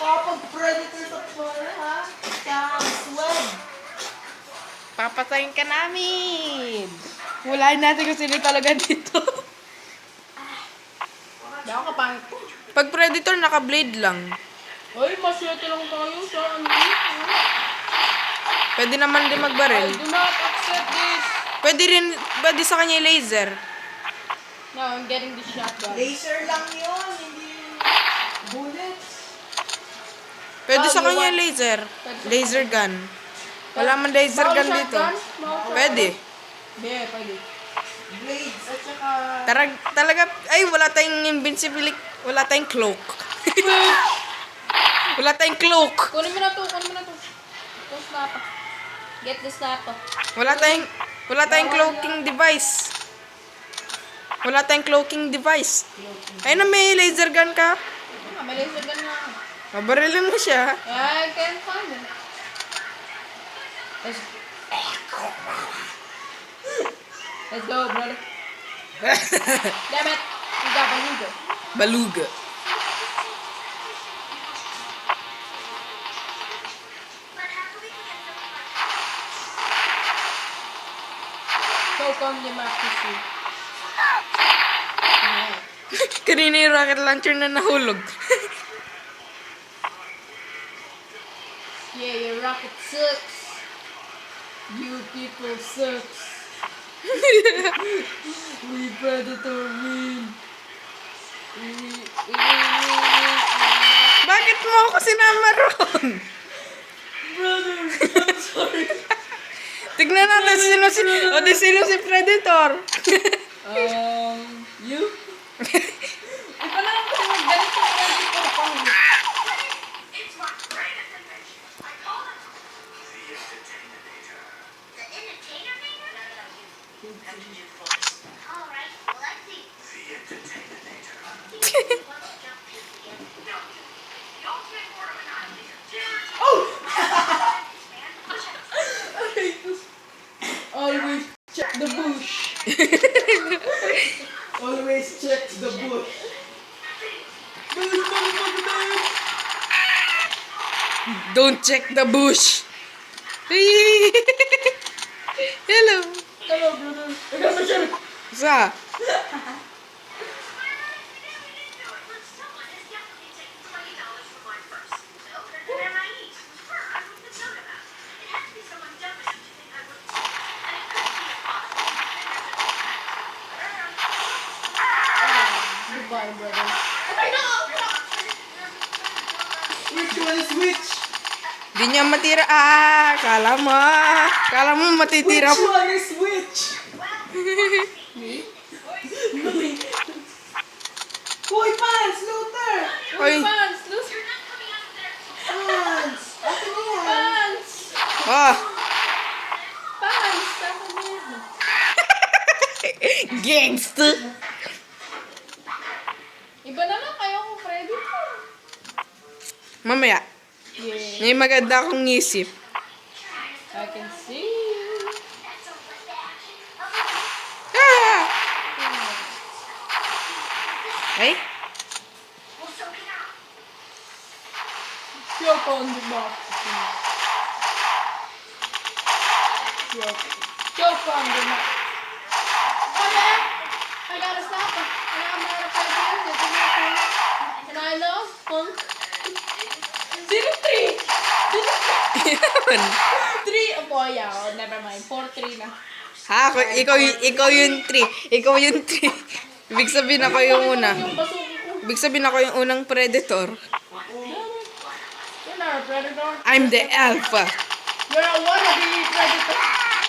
Kapag predator sa floor, ha? Sa swed. Papatayin ka namin. Hulahin natin kung sino talaga dito. Di ako kapangit ko. Pag predator, naka-blade lang. Uy, maswerte lang tayo sa ano. Pwede naman din magbaril. Do not accept this. Pwede sa kanya yung laser. No, I'm getting the shotgun. Laser lang yun, hindi bullets. Pwede sa you kanya yung want- laser. Laser gun. Wala man laser gun dito. Pwede. Hindi, pwede. Blades at saka... Talaga, ay, wala tayong invincibility. Wala tayong cloak. Wala tayong cloak. Kunin mo na to. Ito, snapper. Get the snapper. Wala tayong cloaking device. Wala tayong cloaking device. Ay na, may laser gun ka. May laser gun nga. Mabarilin mo siya. I can't find it. Let's go, brother. Damn it. We got Baluga. Baluga. Choke on democracy. Kanina yung rocket launcher na nahulog. Yeah, your rocket sucks. You people sucks. We predator win. Bakit mo ako sinama ron? Brother, I'm sorry. Tignan natin sino si Predator. You? Iba na lang kasi magganito ang predator pang. Always check the bush. Always check the bush. Don't check the bush. Hello. Hello, brother. I got my shirt. Sa? Goodbye, brother. Which one is which? Di niya matira. Kala mo matitira Which mo. one is which? Hoy, Pants! Luther! Hoy. Pants! Luther! Pants! Akin na yan! Pants! Ah, Pants! Akin na yan! gangster. Iba na lang kayo kung predator. Mamaya. Yeah. May maganda akong isip. I can see. Ah! Ay? Choke on the box. Choke on the box. Oh, yeah. I got a stopper. I'm not a predator. And I love punk. 0-3. 0-3. 3. Oh, boy, yeah. Oh, never mind. 4-3 na. Ha? Ikaw yung 3. Ikaw yung 3. Ibig sabihin ako yung una. Yung basuki ko. Ibig sabihin ako yung unang predator. You're not a predator. I'm the alpha. You're a wannabe predator.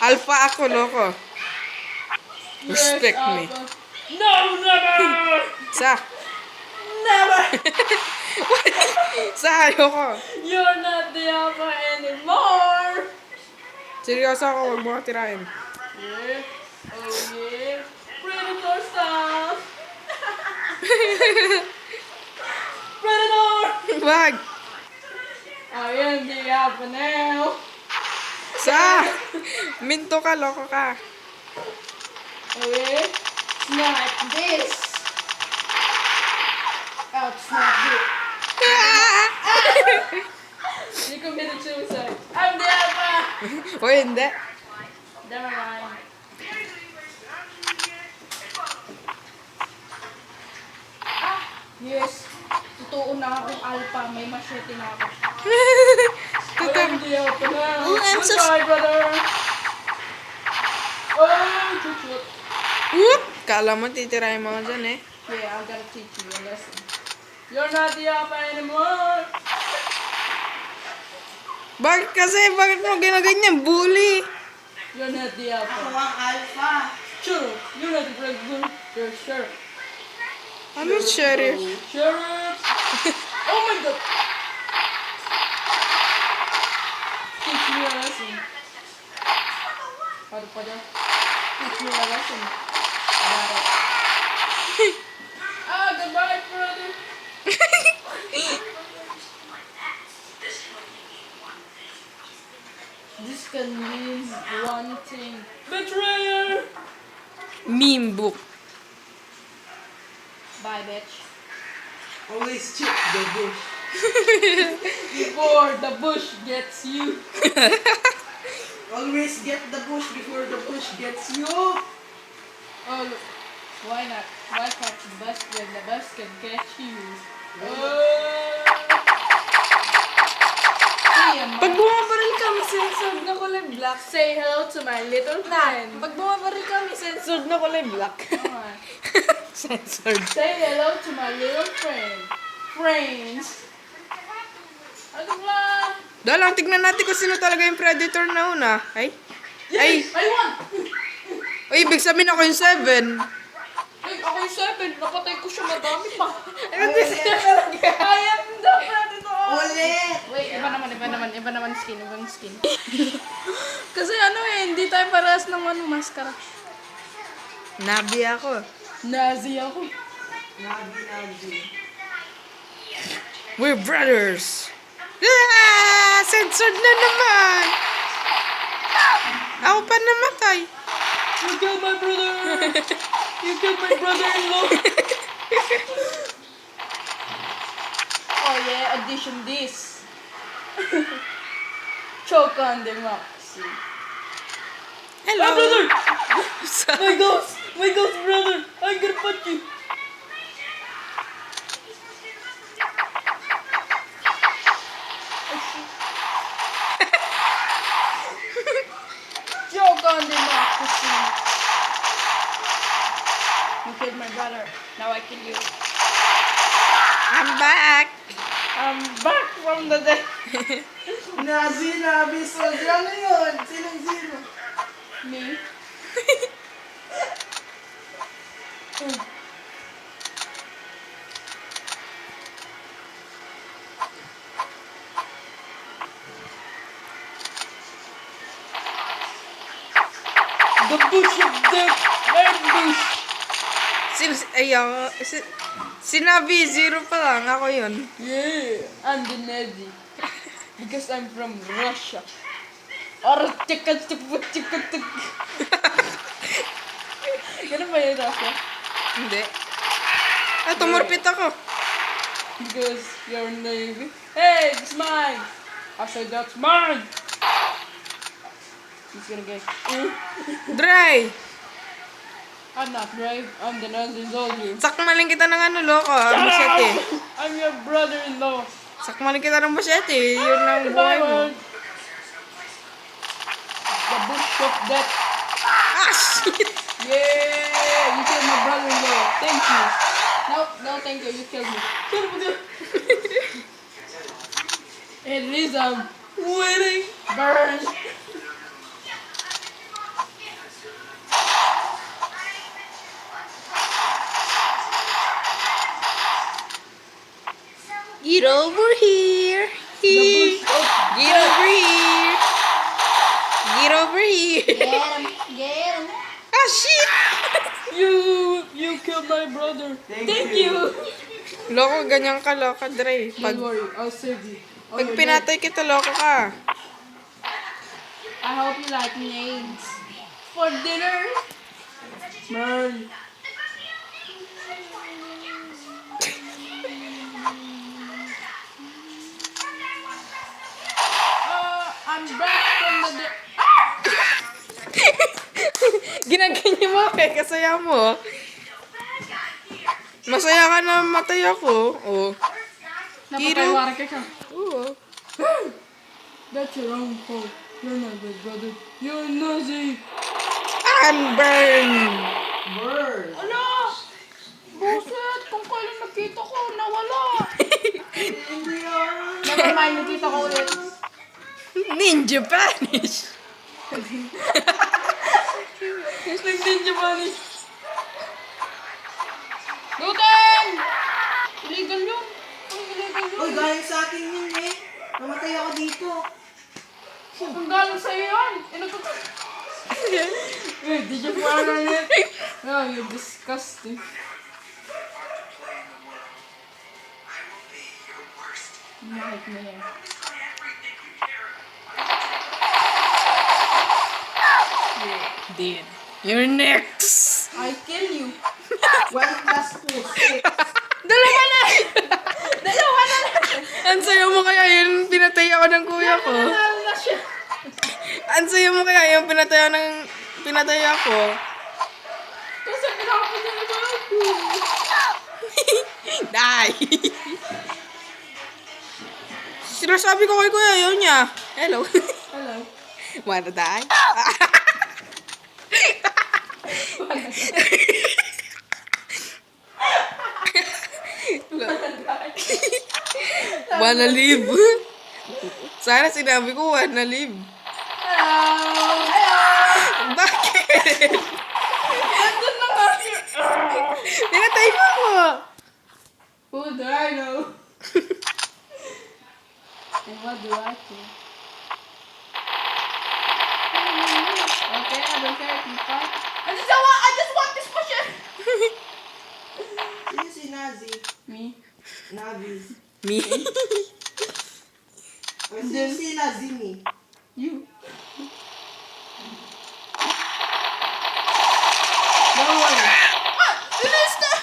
Alpha ako, loko. Respect me. No, never! Sa? Never! Sa ayoko. You're not the alpha anymore! Seryoso ako, huwag mo ka tirahin. Yeah. Oh, yeah. Predator stuff! Predator! Wag! I am the alpha now! Sa! Minto ka, loko ka. Oh, yeah? Snipe this! Outsnipe it! Ah! O hindi. Never mind. Yes. Totoo na akong alpha. May machete na ako. Totoo. Hindi ako na. Oh, I'm so Goodbye, brother. Oh, chuchut. Whoop! Kala mo titirahin mo ako dyan eh. Yeah, I'm gonna teach you a lesson. You're not the alpha anymore. Bakit kasi? Bakit mo ginaganyan? Bully! You're not the alpha. Ako ang alpha. Sure. You're not the president. You're sure. Ano, sheriff? Sheriff! Oh my god! Teach me a lesson. Paano pa dyan? Teach me a lesson. About it. Goodbye, brother! This can mean one thing. Betrayer! Meme book. Bye, bitch. Always check the bush. Before the bush gets you. Always get the bush before the bush gets you. Oh, look. Why not? Why catch the bus when the bus can catch you? Pag bumabaril kami, censored na kulay black. Say hello to my little friend. Pag bumabaril kami, censored na kulay black. Come on. Censored. Say hello to my little friend. Friends. Ano ba? Dalang, tignan natin kung sino talaga yung predator na una. Ay? Ay! I won! Ay, ibig sabihin ako yung 7. Ay, ako yung 7. Napatay ko siya madami pa. Ay, hindi siya talaga. I am the predator! Ulit! Wait, iba naman skin, ibang skin. Kasi ano eh, hindi tayo parehas ng maskara. Nabi ako. Nazi ako. Nagi. We're brothers. Ah! Censored na naman. Ako pa namatay. You killed my brother! You killed my brother-in-law! Oh yeah, addition this. Choke on democracy. Hello. My brother! Sorry. My ghost brother! I'm gonna punch you! Choke on democracy! You killed my brother. Now I kill you. I'm back. I'm back from the dead. Nabi, soldier. Ano yun? Sinong zero? Me? The bush of death! Red bush! Sinabi, 0 pa lang. Ako yun. Yeah, I'm the Nazi. Because I'm from Russia. Or tuk. Ganun ba yung Russia? Hindi. Ah, tumurpit ako. Because you're Navy. Hey, it's mine! I said that's mine! He's gonna get... Dry. I'm not brave. I'm the Nazi soldier. Sakmalin kita ng ano, loko. Masyete. I'm your brother-in-law. Sakmalin kita ng masyete. Yun ang buhay mo. The bush of death. Ah, shit. Yeah! You killed my brother-in-law. Thank you. No, thank you. You killed me. At least I'm winning. Burn. Get over here. The bush of Get over here. Get over here. Get him. Ah, shit. You killed my brother. Thank you. Loko, ganyan ka, loko, Dre. Don't worry, I'll save you. Oh, Pag you're pinatay kita, loko ka. dead. I hope you like names. For dinner. Man. I'm back from the dead. Ah! Kasaya mo. Masaya ka na matay ako. Oh. Napatay-wari ka siya. Oo. That's your own fault. You're not good, brother. You're Nazi. Unburn! Bird. Ano? Buset! Kung kailan nakita ko, nawala. Hindi yan. Never mind, nakita ko ulit. Ninja Spanish! Nag-ninja bunny. Guten! Illegal yun. Uy, illegal yun. Uy, galing sa akin yun eh. Namatay ako dito. Kung galing sa'yo yan. Eh, did you follow it? No, you're disgusting. Mahit mo yan. Dead. You're next! I kill you. One plus two, six. Dalawa na! Ang sayo mo kaya yun, pinatay ako ng kuya ko. Nanalo na siya. Ang sayo mo kaya yung pinatay ako. Kasi pinapin niya ito ako. Die! Sinasabi ko kay kuya, yun niya. Hello. Hello. Wanna die? Wanna live? Sana sinabi ko wanna live. Hello. Hello. Bakit? Nandun na nga siya. Pinatay mo ako. Who do I know? And what do I do? Okay, I don't care if you fight. I just want this pushing. Sino si Nazi? Me? Nazi. Me? Or sino si Nazi ni? You. No way. Release the...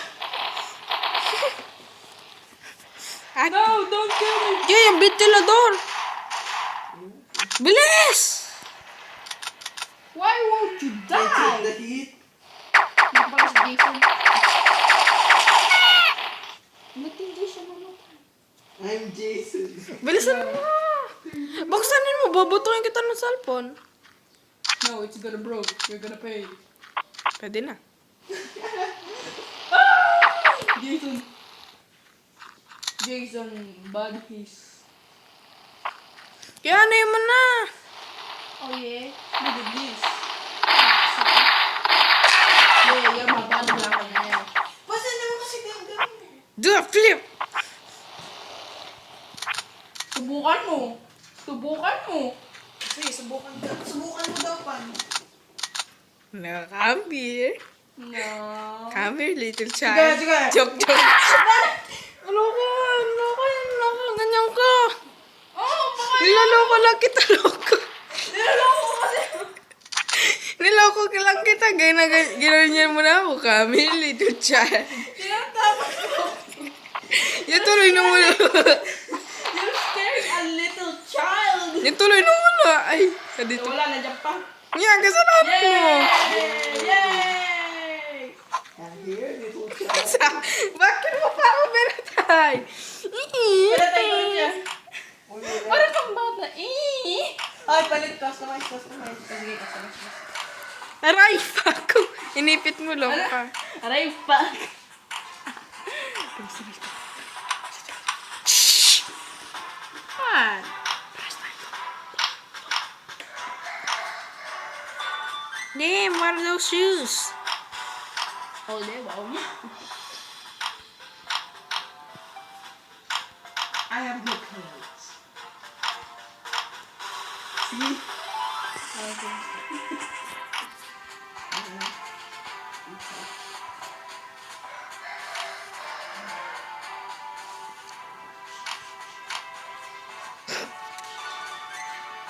No, don't kill me. Jay, ang ventilador. Bilis! Why won't you I took die? the heat. Hindi pa si Jason. Ba't hindi siya mamatay? I'm Jason. Bilisan mo. Buksanin mo, babutuin kita ng cellphone. No, it's gonna broke. You're gonna pay. Pwede na. Jason. Jason, bad piece. Kaya ano mo na. Oh yeah? Look at this. Yeah, you're my bad black on there. Pasan naman kasi ganun. Do a flip. Subukan mo. Subukan mo. Sige, subukan mo daw pan. No, come here. No. Come here, little child. Sige. Joke. Loko. Ganyan ka. Oh, baka Nilaloko lang kita, loko. niloloko ko kasi. Niloko ka lang kita. Ginanyan mo na ako. Come here, little child. Tinatama ko. Yung tuloy nung wala. You're scaring a little child. Yung tuloy nung wala. Ay, dito. Wala, nandiyan pa. Yan, kasalanan mo. Yay! And here, little child. Bakit mo pa ako pinatay? Pinatay ko rin siya. Uy, wala. Parang kang bata. Eh! Ay, palit. Customize. Sige, customize. Aray, fuck. Inipit mo lang ka. Aray pa. Ah. Damn, what are those shoes? Oh, di ba? I have no clothes. See? Okay.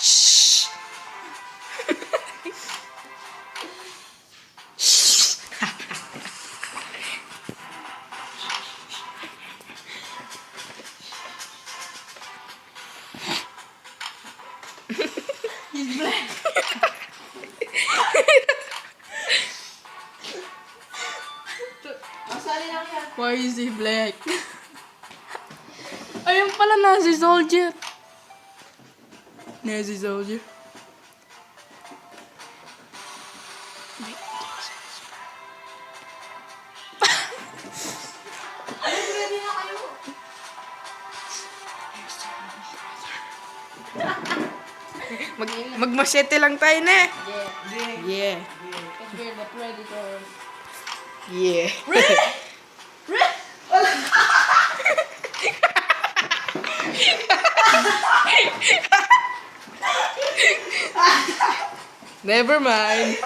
Shh. He's black. Sali lang yan. Why is he black? Ayun pala, Nazi soldier. Nazi soldier. Ready na kayo. Magmasyete lang tayo na eh. Yeah. Yeah. Because we're the predators. Yeah. Never mind.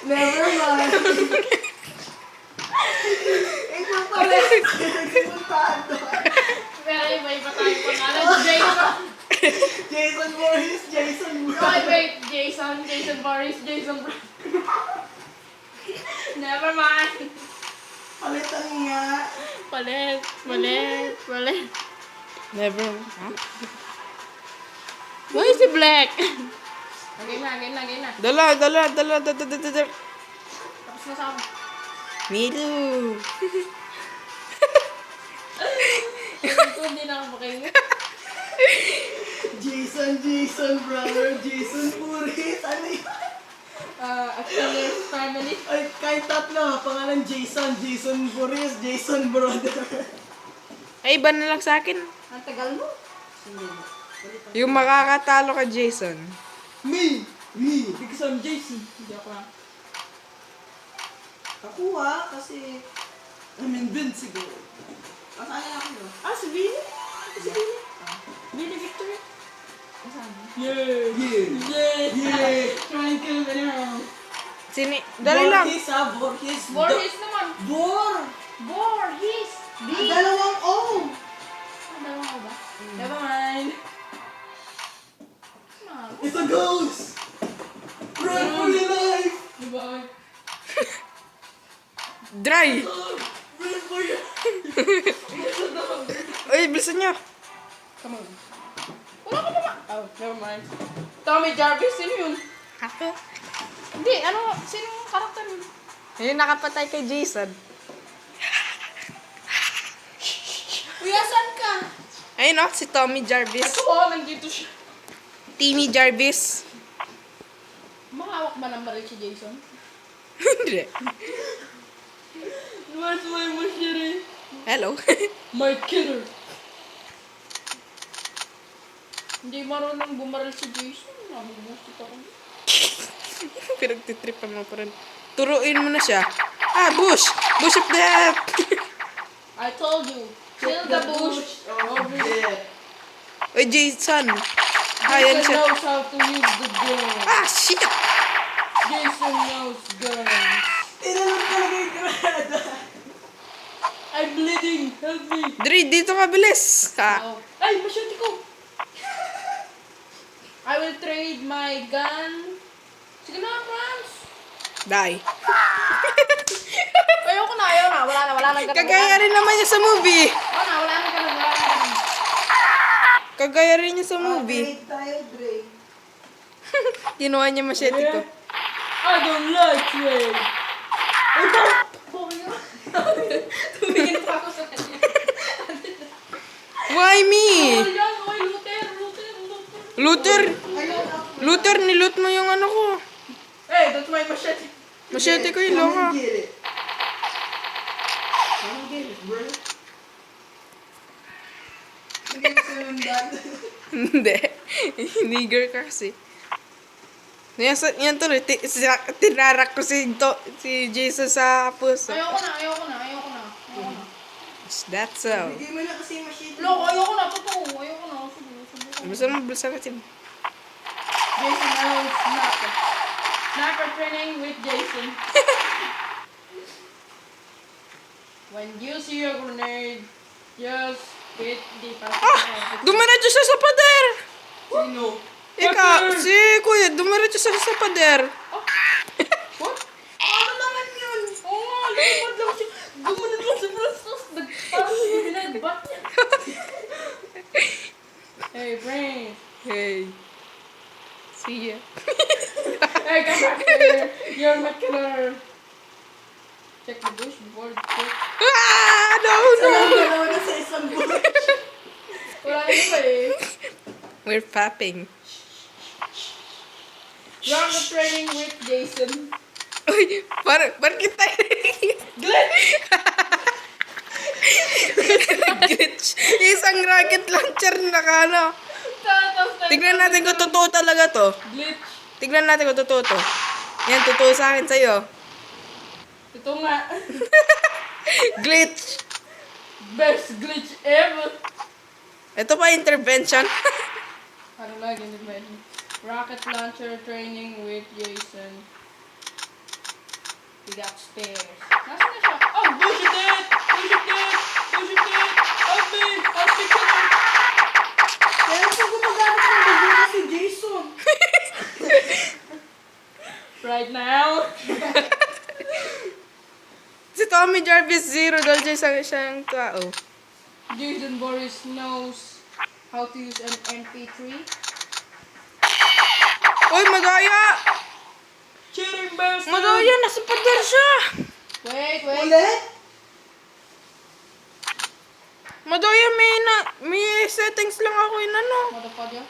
Never mind. Ikaw pala. Nagpuntahan doon. Pero iba-iba tayo pangalan. Jason. Jason Voorhees, Jason Roy, Voorhees. wait. Jason Boris, Jason Brown. Never mind. Palitan nga. Palit. Never. Huh? Why is he black? Again na. Dala. Tapos na sa akin. Me too. Ito hindi na ako makahinga. Jason, brother. Jason Voorhees. Ano yun? Achilles family. Ay, kahit tatlo. Pangalan Jason. Jason Voorhees. Jason brother. Ay, iba na lang sa akin. Ang tagal mo. Yung makakatalo ka, Jason. Me. Because I'm Jason. Hindi ako lang. Ako kasi I'm invincible. Masaya ako yun. Si Billy? Billy Victory? Yeah. Trying to kill me now. Dali lang. Voorhees. Borges naman. Borges. B. Dalawang O. Dalawa ko ba? Never mind. Ah, It's a ghost. Run for your life. diba? Dry. Run for your Uy, bilisan nyo. Come on. Wala ka naman. Oh, never mind. Tommy Jarvis, sino yun? Ako. Hindi, sino yung karakter yun? Ayun, nakapatay kay Jason. Kuya, saan ka? Ayun o, si Tommy Jarvis. Ito, nandito siya. Timmy Jarvis. Mahawak ba ng baril si Jason? Hindi. Where's my machete? Hello. My killer. Hindi marunong bumaril si Jason. Nabubusit ako. Pinagtitripan mo pa rin. Turuin mo na siya. Bush! Bush of death! I told you. Kill the bush. over there. Uy, Jason. Ayan Jason siya. knows how to use the gun. Shit! Jason knows guns. Tinanong ko lang yung granada. I'm bleeding. Help me. Dre, dito ka, bilis. Oh. Ay, masyati ko. I will trade my gun. Sige na, Franz. Die. Ayoko na. Wala na ganun. Kagaya rin naman niya sa movie. Wala na ganun. Kagaya rin niya sa movie. Trade tayo, Dre. Kinuha niya machete ko. I don't like trade. Ay, tumingin pa ako sa kanya. Why me? Oy, Luther. Luther, niloot mo yung ano ko. Hey, that's my machete. Machete ko yung Come loka. and get it. Come and get it, bro. Hindi ko sinundan. Hindi. Nigger ka kasi. Yan tuloy. Tinarak ko si Jason sa puso. Ayoko na. Is that so? Bigay mo na kasi yung machine. Loko, ayoko na. Totoo. Ayoko na. Subukan. Bulsa ka, Tim. Jason knows sniper. Sniper training with Jason. When you see a grenade, just hit the Dumiretso siya sa pader! Sino? Ikaw, si Kuya, dumiretso siya sa pader. What? Ano naman yun? Oo nga, lumipad lang siya. Gumanon lang sa brastos. Parang binagbat niya. Hey, brain. Hey. See ya. Hey, come back here. You're my killer. Check the bush before the bush. Ah! No, no! Dalawa na sa isang bush. Wala na ba eh. We're fapping. Rocket training with Jason. Uy, parang kita glitch. Isang rocket launcher na ano. Tignan natin kung totoo talaga to. Glitch. Tignan natin kung totoo to. Yan, totoo sa akin sa'yo. Ito nga. Glitch. Best glitch ever. Ito pa intervention. Ano lagi ni Ben? Rocket launcher training with Jason. He got upstairs. Nasaan na siya? Oh, push it in! Push it in! Push it in! Help me! Help me kill him! Kaya sa gumagamit ng bagay si Jason. Right now. Si Tommy Jarvis Zero dahil siyang tao. Jason Boris knows how to use an MP3. Uy, madaya! Cheating bastard! Madaya, nasa pader siya! Wait. Ulit? Madaya, may settings lang ako yun ano. Motherfucker.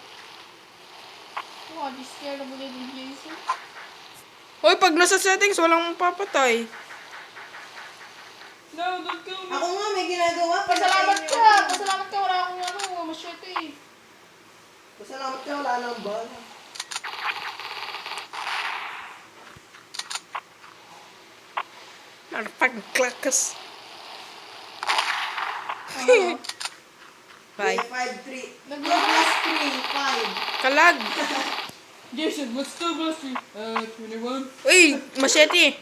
Oh, I'm scared of little Jason. Uy, pag nasa settings, walang papatay. No, don't kill me. Ako nga may ginagawa. Pasalamat ka! Pasalamat ka! Wala akong masyete eh. Pasalamat ka, wala nang bala. Marapag-klakas. Bye. 5-3. Nag- Plus 3, 5. Kalag. Jason, what's the plus 21? Uy, machete.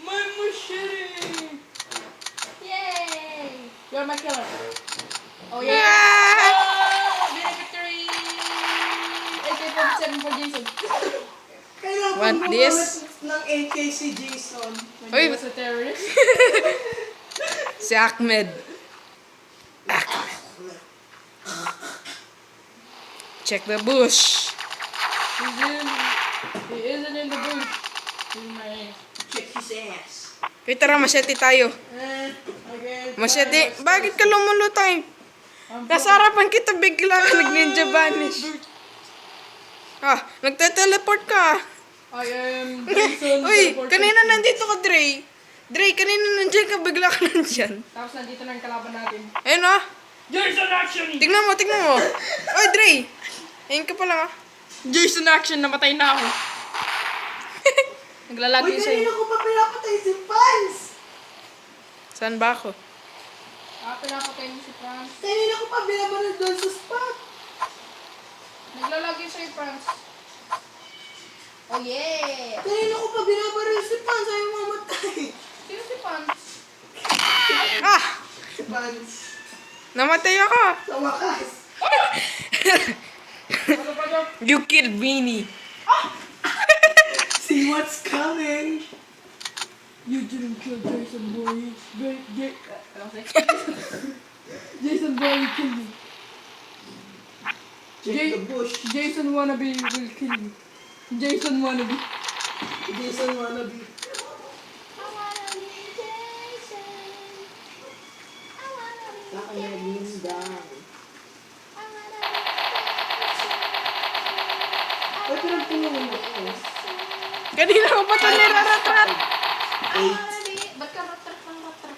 My machete! Yay! You're my killer. Oh yeah! Ah! Oh! Winning victory! AK-47 for Jason. Kailangan Want pang this? gumamit ng AK si Jason. When Oy. he was a terrorist. Si Ahmed. Check the bush. He isn't in the bush. He's in my ass. Check his ass. Uy, tara, machete tayo. Okay. Machete, bakit ka lumulutay? Nasa harapan kita bigla ka nag-ninja vanish. Ah, nagte-teleport ka. I am Jason. Uy, teleportation. kanina nandito ka, Dre. Dre, kanina nandiyan ka, bigla ka nandyan. Tapos nandito na yung kalaban natin. Ayun ah. Jason action! Tignan mo, tignan mo. Oy, Dre. Ayun ka pa lang ah. Jason action! Namatay na ako. Uy, Naglalagay sa'yo. kanina ko pa pinapatay si Pans. Saan ba ako? Pinapatay mo si Franz. Kanina ko pa binabaril doon sa spot. Naglalagay sa'yo, Franz. Oh yeah! Kanina ko pa binabaril si Pans. Ayaw mamatay. Sino si Franz? Ah! Si Pans. Namatay ako. Sa wakas. Ano pa dyan? You killed Beanie. See what's coming. You didn't kill Jason boy. Jason boy kill me. Check the bush. Jason wannabe will kill me. Jason wannabe. Jason wannabe. Nakayagindang. Ay, pinagtulungan mo ko. Kanina ko pa ito niraratrat. 8. Ba't ka ratrat ng ratrat?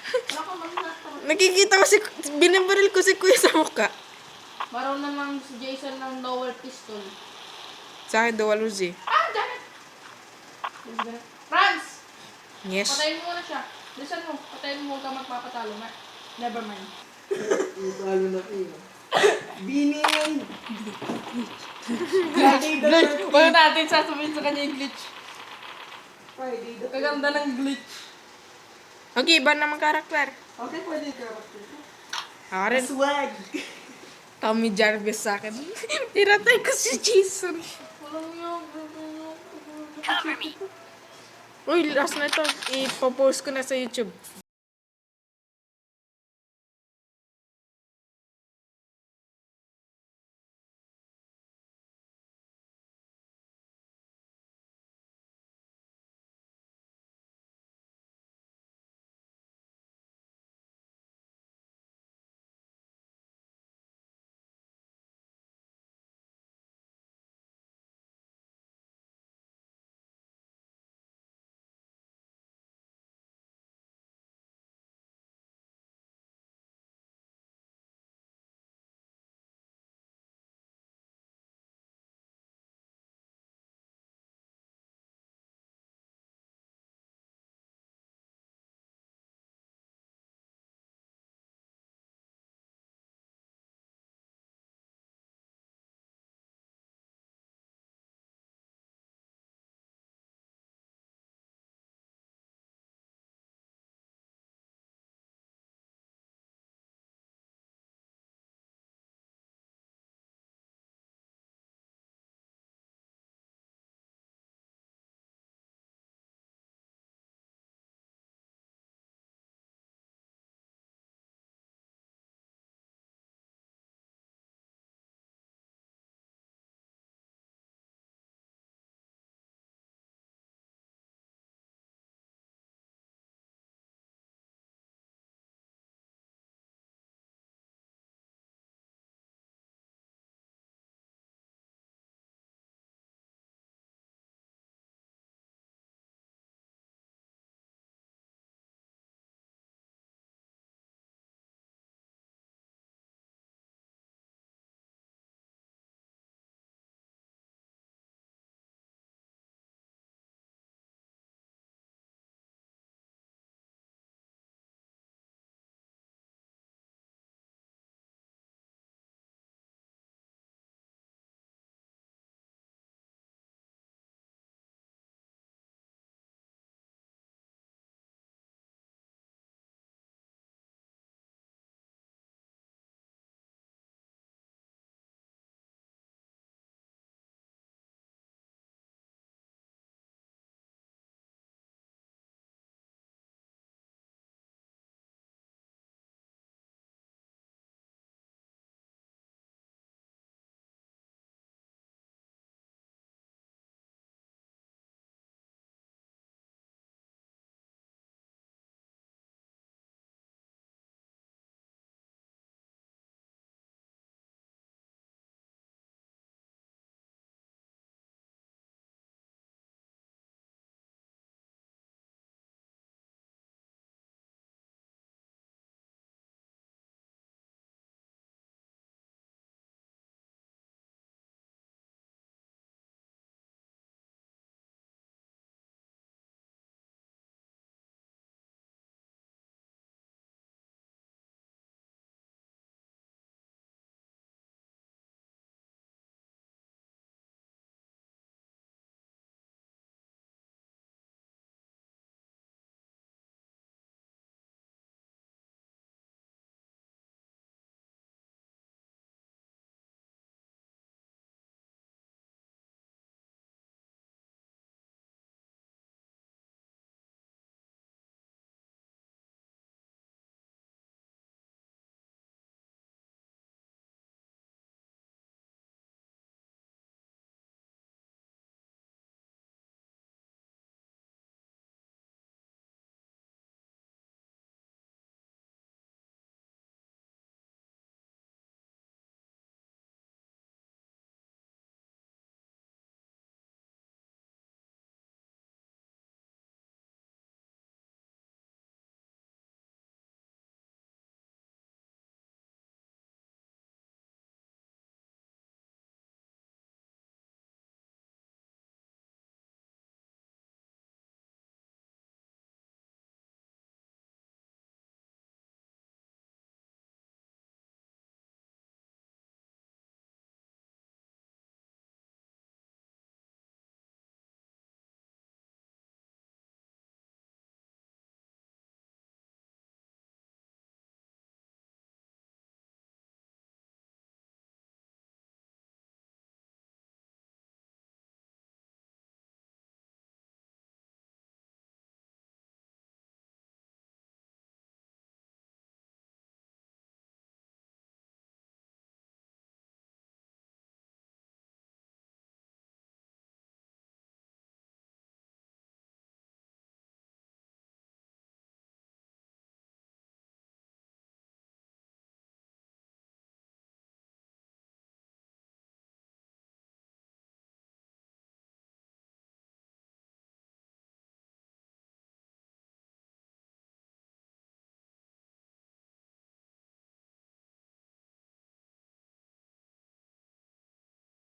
Wala ka mang ratrat. Nakikita ko si... Binabaril ko si Kuya sa mukha. Marunong lang si Jason ng lower pistol. Sa akin, dual Uzi. Ah, damn it! Franz! Yes. Patayin mo na siya. Listen mo, patayin mo, huwag ka magpapatalo. Never mind. Talo na kayo. Bini yan. Friday the Glitch! 13th. Huwag natin sasabihin sa kanya yung glitch. Friday the 13th. Kaganda ng glitch. Okay, iba naman karakter. Okay, pwede character. Ako rin. Swag. Tommy Jarvis sa akin. Tiratay ko si Jason. Walang yung... Uy, last na ito. Ipopost ko na sa YouTube.